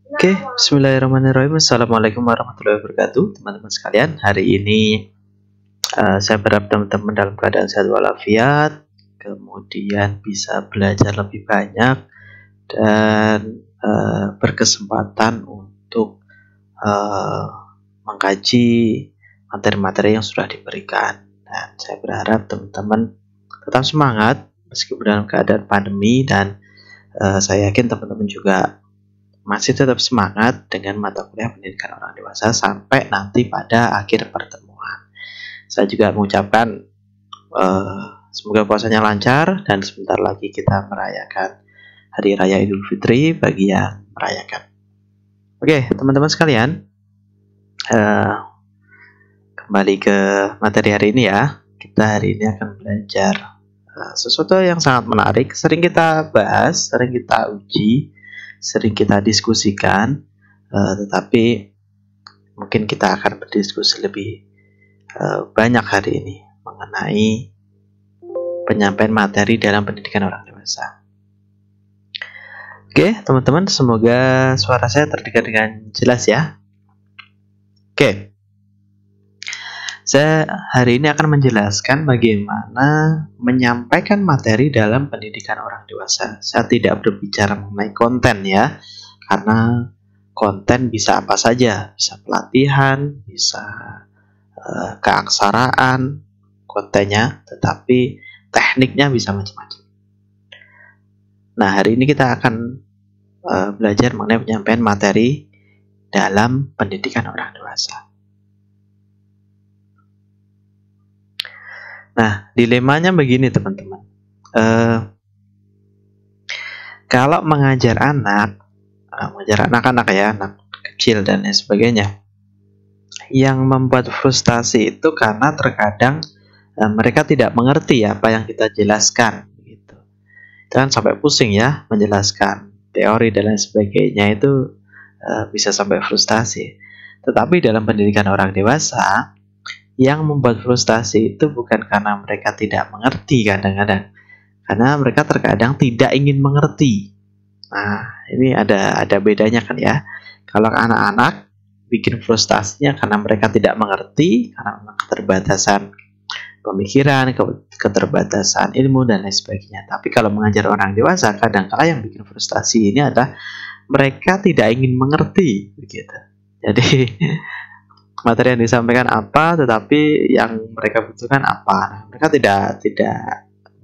Oke, bismillahirrahmanirrahim. Assalamualaikum warahmatullahi wabarakatuh, teman-teman sekalian. Hari ini saya berharap teman-teman dalam keadaan sehat walafiat, kemudian bisa belajar lebih banyak dan berkesempatan untuk eh, mengkaji materi-materi yang sudah diberikan. Dan saya berharap teman-teman tetap semangat meskipun dalam keadaan pandemi dan saya yakin teman-teman juga masih tetap semangat dengan mata kuliah pendidikan orang dewasa sampai nanti pada akhir pertemuan. Saya juga mengucapkan semoga puasanya lancar dan sebentar lagi kita merayakan Hari Raya Idul Fitri bagi yang merayakan. Oke, teman-teman sekalian, kembali ke materi hari ini ya. Kita hari ini akan belajar sesuatu yang sangat menarik, sering kita bahas, sering kita uji, sering kita diskusikan, tetapi mungkin kita akan berdiskusi lebih banyak hari ini mengenai penyampaian materi dalam pendidikan orang dewasa. Oke, teman-teman, semoga suara saya terdengar dengan jelas ya. Oke, saya hari ini akan menjelaskan bagaimana menyampaikan materi dalam pendidikan orang dewasa. Saya tidak berbicara mengenai konten ya, karena konten bisa apa saja, bisa pelatihan, bisa keaksaraan kontennya, tetapi tekniknya bisa macam-macam. Nah, hari ini kita akan belajar mengenai penyampaian materi dalam pendidikan orang dewasa. Nah, dilemanya begini teman-teman. Kalau mengajar anak-anak ya, anak kecil dan lain sebagainya, yang membuat frustasi itu karena terkadang mereka tidak mengerti apa yang kita jelaskan, gitu. Dan sampai pusing ya menjelaskan teori dan lain sebagainya, itu bisa sampai frustasi. Tetapi dalam pendidikan orang dewasa, yang membuat frustasi itu bukan karena mereka tidak mengerti kadang-kadang, karena mereka terkadang tidak ingin mengerti. Nah, ini ada bedanya kan ya. Kalau anak-anak bikin frustasinya karena mereka tidak mengerti, karena keterbatasan pemikiran, keterbatasan ilmu dan lain sebagainya. Tapi kalau mengajar orang dewasa, kadang-kala yang bikin frustasi ini adalah mereka tidak ingin mengerti, begitu. Jadi materi yang disampaikan apa, tetapi yang mereka butuhkan apa. Nah, mereka tidak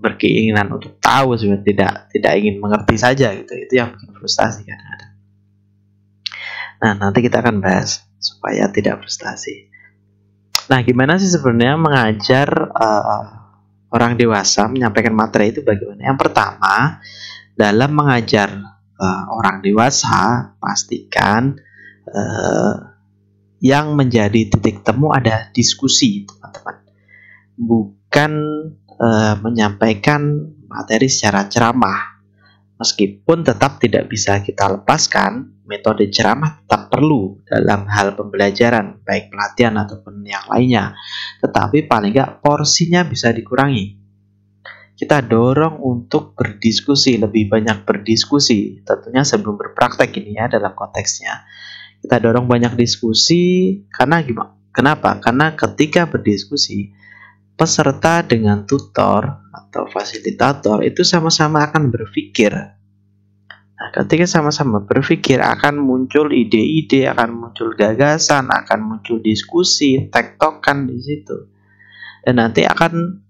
berkeinginan untuk tahu, sebenarnya tidak ingin mengerti saja gitu. Itu yang bikin frustasi kadang-kadang. Nah, nanti kita akan bahas supaya tidak frustasi. Nah, gimana sih sebenarnya mengajar orang dewasa menyampaikan materi itu bagaimana? Yang pertama, dalam mengajar orang dewasa, pastikan yang menjadi titik temu ada diskusi, teman-teman. Bukan menyampaikan materi secara ceramah. Meskipun tetap tidak bisa kita lepaskan, metode ceramah tetap perlu dalam hal pembelajaran, baik pelatihan ataupun yang lainnya. Tetapi paling nggak porsinya bisa dikurangi. Kita dorong untuk berdiskusi, lebih banyak berdiskusi. Tentunya sebelum berpraktek ini ya dalam konteksnya. Kita dorong banyak diskusi karena gimana? Kenapa? Karena ketika berdiskusi, peserta dengan tutor atau fasilitator itu sama-sama akan berpikir. Nah, ketika sama-sama berpikir akan muncul ide-ide, akan muncul gagasan, akan muncul diskusi, tektokan di situ. Dan nanti akan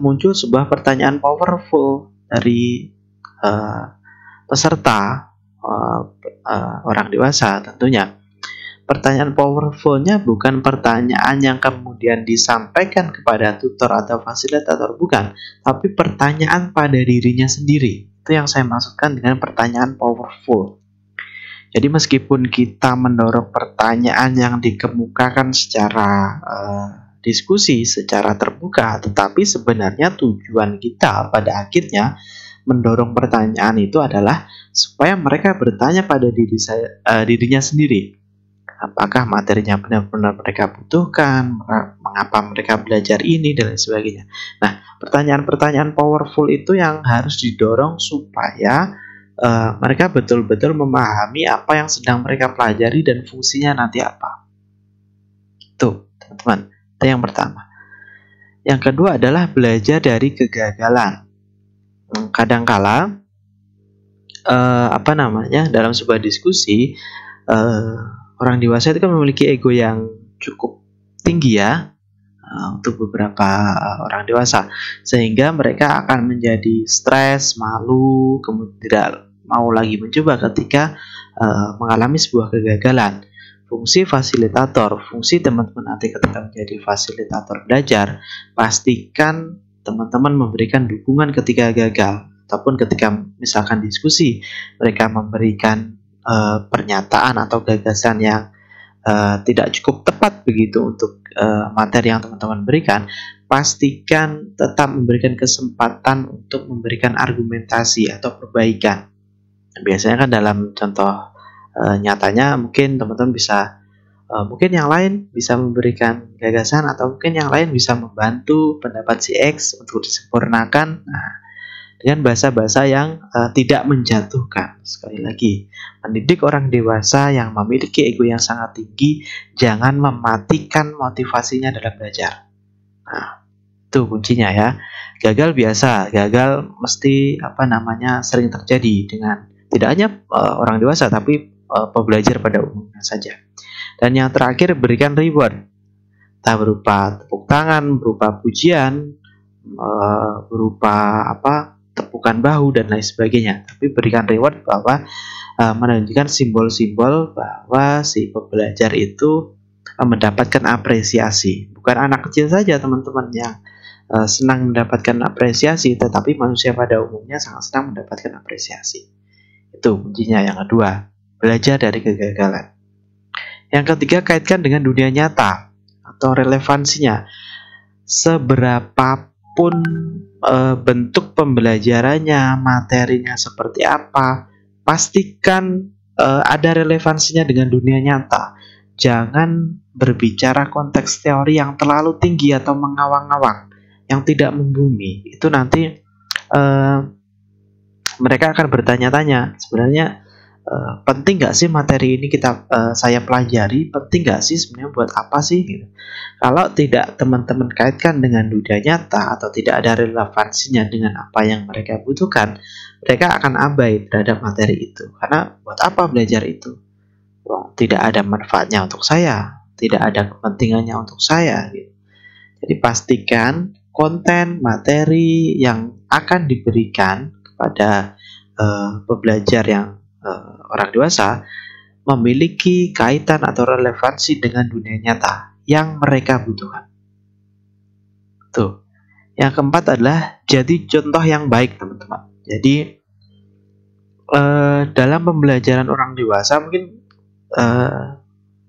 muncul sebuah pertanyaan powerful dari peserta orang dewasa tentunya. Pertanyaan powerfulnya bukan pertanyaan yang kemudian disampaikan kepada tutor atau fasilitator, bukan, tapi pertanyaan pada dirinya sendiri. Itu yang saya maksudkan dengan pertanyaan powerful. Jadi meskipun kita mendorong pertanyaan yang dikemukakan secara diskusi, secara terbuka, tetapi sebenarnya tujuan kita pada akhirnya mendorong pertanyaan itu adalah supaya mereka bertanya pada dirinya sendiri. Apakah materinya benar-benar mereka butuhkan, mengapa mereka belajar ini, dan lain sebagainya. Nah, pertanyaan-pertanyaan powerful itu yang harus didorong supaya mereka betul-betul memahami apa yang sedang mereka pelajari dan fungsinya nanti apa. Itu, teman-teman. Itu yang pertama. Yang kedua adalah belajar dari kegagalan. Kadangkala dalam sebuah diskusi, orang dewasa itu kan memiliki ego yang cukup tinggi ya, untuk beberapa orang dewasa, sehingga mereka akan menjadi stres, malu, kemudian tidak mau lagi mencoba ketika mengalami sebuah kegagalan. Fungsi fasilitator, fungsi teman-teman nanti ketika menjadi fasilitator belajar, pastikan teman-teman memberikan dukungan ketika gagal, ataupun ketika misalkan diskusi mereka memberikan pernyataan atau gagasan yang tidak cukup tepat begitu untuk materi yang teman-teman berikan, pastikan tetap memberikan kesempatan untuk memberikan argumentasi atau perbaikan. Biasanya kan dalam contoh nyatanya mungkin teman-teman bisa mungkin yang lain bisa memberikan gagasan, atau mungkin yang lain bisa membantu pendapat si X untuk disempurnakan. Nah, dengan bahasa-bahasa yang tidak menjatuhkan. Sekali lagi, mendidik orang dewasa yang memiliki ego yang sangat tinggi, jangan mematikan motivasinya dalam belajar. Nah, itu kuncinya ya. Gagal biasa, gagal mesti sering terjadi dengan tidak hanya orang dewasa, tapi pembelajar pada umumnya saja. Dan yang terakhir, berikan reward, entah berupa tepuk tangan, berupa pujian, berupa tepukan bahu dan lain sebagainya. Tapi berikan reward bahwa menunjukkan simbol-simbol bahwa si pembelajar itu mendapatkan apresiasi. Bukan anak kecil saja teman-teman yang senang mendapatkan apresiasi, tetapi manusia pada umumnya sangat senang mendapatkan apresiasi. Itu kuncinya. Yang kedua, belajar dari kegagalan. Yang ketiga, kaitkan dengan dunia nyata atau relevansinya. Seberapapun bentuk pembelajarannya, materinya seperti apa, pastikan ada relevansinya dengan dunia nyata. Jangan berbicara konteks teori yang terlalu tinggi atau mengawang-awang, yang tidak membumi. Itu nanti mereka akan bertanya-tanya, sebenarnya penting nggak sih materi ini saya pelajari, penting nggak sih sebenarnya, buat apa sih gitu. Kalau tidak teman-teman kaitkan dengan dunia nyata atau tidak ada relevansinya dengan apa yang mereka butuhkan, mereka akan abai terhadap materi itu. Karena buat apa belajar itu? Tidak ada manfaatnya untuk saya, tidak ada kepentingannya untuk saya gitu. Jadi pastikan konten materi yang akan diberikan kepada pembelajar yang orang dewasa memiliki kaitan atau relevansi dengan dunia nyata yang mereka butuhkan. Tuh. Yang keempat adalah jadi contoh yang baik, teman-teman. Jadi dalam pembelajaran orang dewasa mungkin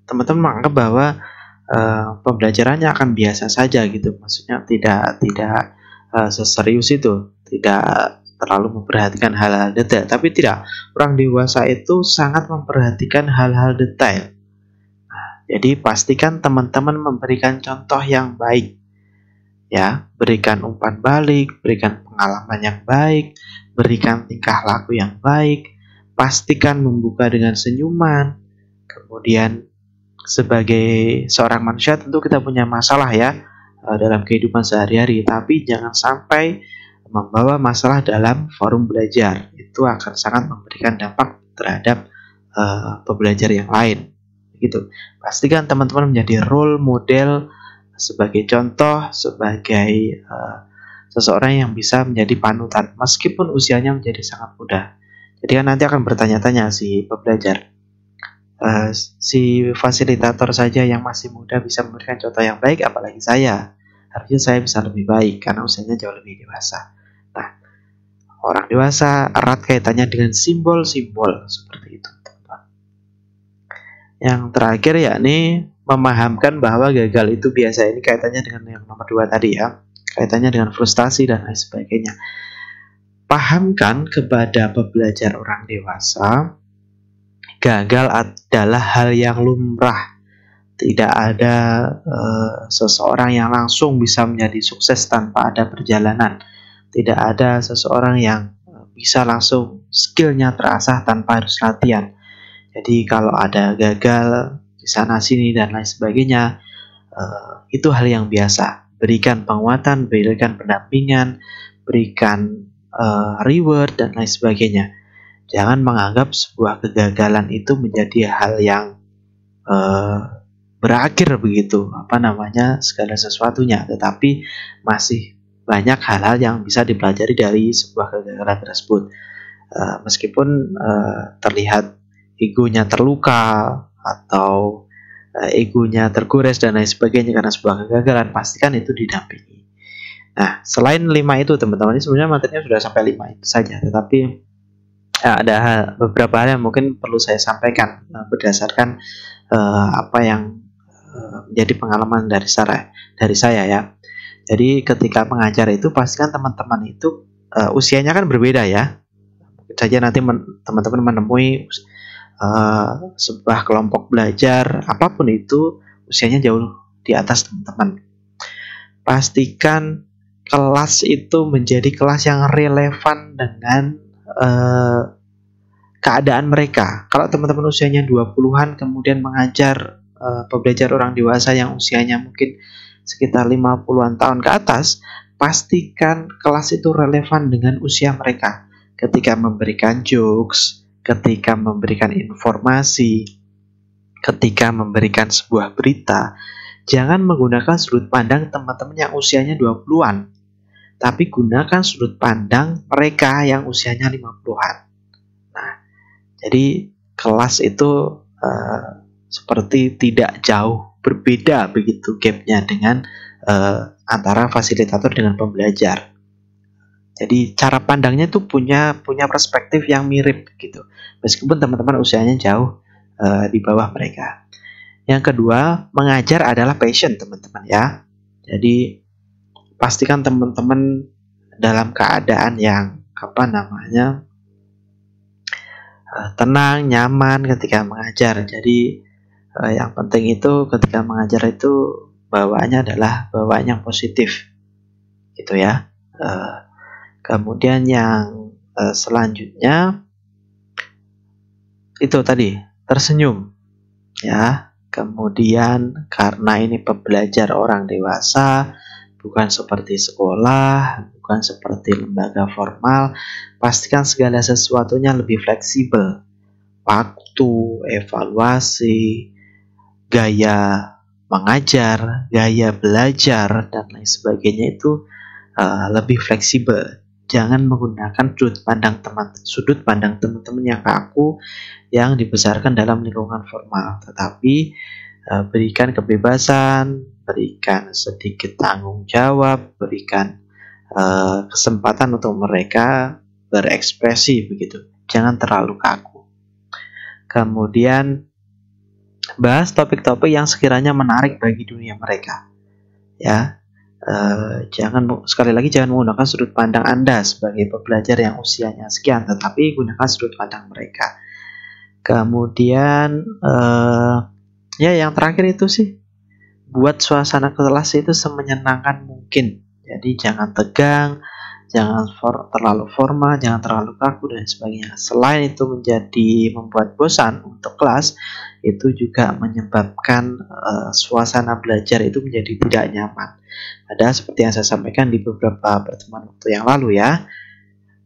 teman-teman menganggap bahwa pembelajarannya akan biasa saja gitu. Maksudnya tidak seserius itu, tidak terlalu memperhatikan hal-hal detail. Tapi tidak, orang dewasa itu sangat memperhatikan hal-hal detail. Nah, jadi pastikan teman-teman memberikan contoh yang baik, ya, berikan umpan balik, berikan pengalaman yang baik, berikan tingkah laku yang baik, pastikan membuka dengan senyuman. Kemudian sebagai seorang manusia tentu kita punya masalah ya dalam kehidupan sehari-hari, tapi jangan sampai membawa masalah dalam forum belajar. Itu akan sangat memberikan dampak terhadap pembelajar yang lain. Gitu. Pastikan teman-teman menjadi role model, sebagai contoh, sebagai seseorang yang bisa menjadi panutan meskipun usianya menjadi sangat muda. Jadi kan nanti akan bertanya-tanya si pembelajar, si fasilitator saja yang masih muda bisa memberikan contoh yang baik, apalagi saya. Harusnya saya bisa lebih baik karena usianya jauh lebih dewasa. Nah, orang dewasa erat kaitannya dengan simbol-simbol seperti itu, teman-teman. Yang terakhir yakni memahamkan bahwa gagal itu biasa. Ini kaitannya dengan yang nomor 2 tadi ya, kaitannya dengan frustasi dan lain sebagainya. Pahamkan kepada pembelajar orang dewasa, gagal adalah hal yang lumrah. Tidak ada seseorang yang langsung bisa menjadi sukses tanpa ada perjalanan. Tidak ada seseorang yang bisa langsung skillnya terasah tanpa harus latihan. Jadi kalau ada gagal di sana sini dan lain sebagainya, itu hal yang biasa. Berikan penguatan, berikan pendampingan, berikan reward dan lain sebagainya. Jangan menganggap sebuah kegagalan itu menjadi hal yang berakhir begitu, segala sesuatunya, tetapi masih banyak hal-hal yang bisa dipelajari dari sebuah kegagalan tersebut. Meskipun terlihat egonya terluka atau egonya tergores dan lain sebagainya karena sebuah kegagalan, pastikan itu didampingi. Nah, selain 5 itu teman-teman, ini sebenarnya materinya sudah sampai 5 itu saja, tetapi ada beberapa hal yang mungkin perlu saya sampaikan berdasarkan apa yang menjadi pengalaman dari saya ya. Jadi ketika mengajar itu pastikan teman-teman itu usianya kan berbeda ya. Mungkin saja nanti teman-teman menemui sebuah kelompok belajar apapun itu usianya jauh di atas teman-teman. Pastikan kelas itu menjadi kelas yang relevan dengan keadaan mereka. Kalau teman-teman usianya 20-an kemudian mengajar pembelajar orang dewasa yang usianya mungkin sekitar 50-an tahun ke atas, pastikan kelas itu relevan dengan usia mereka. Ketika memberikan jokes, ketika memberikan informasi, ketika memberikan sebuah berita, jangan menggunakan sudut pandang teman-teman yang usianya 20-an, tapi gunakan sudut pandang mereka yang usianya 50-an. Nah, jadi kelas itu seperti tidak jauh berbeda begitu gapnya dengan antara fasilitator dengan pembelajar. Jadi cara pandangnya itu punya perspektif yang mirip gitu, meskipun teman-teman usianya jauh di bawah mereka. Yang kedua, mengajar adalah passion teman-teman ya. Jadi pastikan teman-teman dalam keadaan yang tenang, nyaman ketika mengajar. Jadi yang penting itu ketika mengajar itu bawaannya adalah bawaan yang positif gitu ya. Kemudian yang selanjutnya itu tadi tersenyum ya. Kemudian karena ini pembelajar orang dewasa, bukan seperti sekolah, bukan seperti lembaga formal, pastikan segala sesuatunya lebih fleksibel. Waktu, evaluasi, gaya mengajar, gaya belajar, dan lain sebagainya itu lebih fleksibel. Jangan menggunakan sudut pandang teman-teman yang kaku yang dibesarkan dalam lingkungan formal, tetapi berikan kebebasan, berikan sedikit tanggung jawab, berikan kesempatan untuk mereka berekspresi begitu. Jangan terlalu kaku. Kemudian bahas topik-topik yang sekiranya menarik bagi dunia mereka. Ya, sekali lagi jangan menggunakan sudut pandang Anda sebagai pembelajar yang usianya sekian, tetapi gunakan sudut pandang mereka. Kemudian ya yang terakhir itu sih, buat suasana kelas itu semenyenangkan mungkin. Jadi jangan tegang, jangan terlalu formal, jangan terlalu kaku dan sebagainya. Selain itu membuat bosan untuk kelas, itu juga menyebabkan suasana belajar itu menjadi tidak nyaman. Ada seperti yang saya sampaikan di beberapa pertemuan waktu yang lalu ya.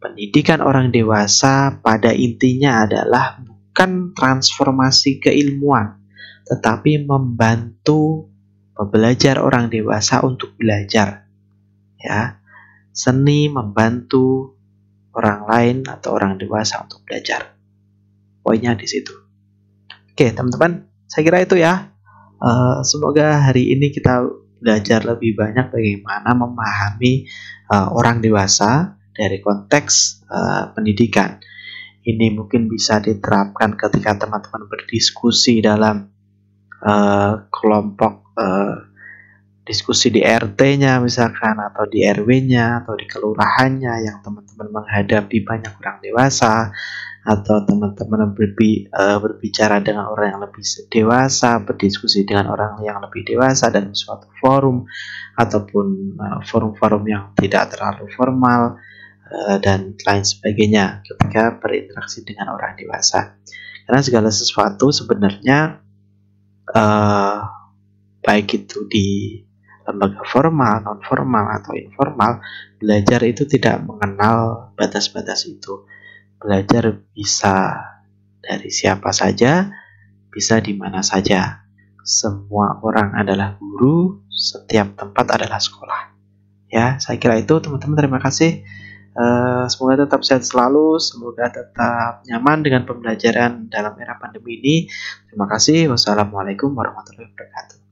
Pendidikan orang dewasa pada intinya adalah bukan transformasi keilmuan, tetapi membantu pembelajar orang dewasa untuk belajar. Ya. Seni membantu orang lain atau orang dewasa untuk belajar. Poinnya di situ. Oke, teman-teman, saya kira itu ya. Semoga hari ini kita belajar lebih banyak bagaimana memahami orang dewasa dari konteks pendidikan. Ini mungkin bisa diterapkan ketika teman-teman berdiskusi dalam kelompok diskusi di RT-nya misalkan, atau di RW-nya, atau di kelurahannya yang teman-teman menghadapi banyak orang dewasa, atau teman-teman berbicara dengan orang yang lebih dewasa, berdiskusi dengan orang yang lebih dewasa dalam suatu forum, ataupun forum-forum yang tidak terlalu formal. dan lain sebagainya ketika berinteraksi dengan orang dewasa. Karena segala sesuatu sebenarnya baik itu di lembaga formal, non formal atau informal, belajar itu tidak mengenal batas-batas itu. Belajar bisa dari siapa saja, bisa di mana saja. Semua orang adalah guru, setiap tempat adalah sekolah. Ya, saya kira itu teman-teman. Terima kasih. Semoga tetap sehat selalu, semoga tetap nyaman dengan pembelajaran dalam era pandemi ini. Terima kasih. Wassalamualaikum warahmatullahi wabarakatuh.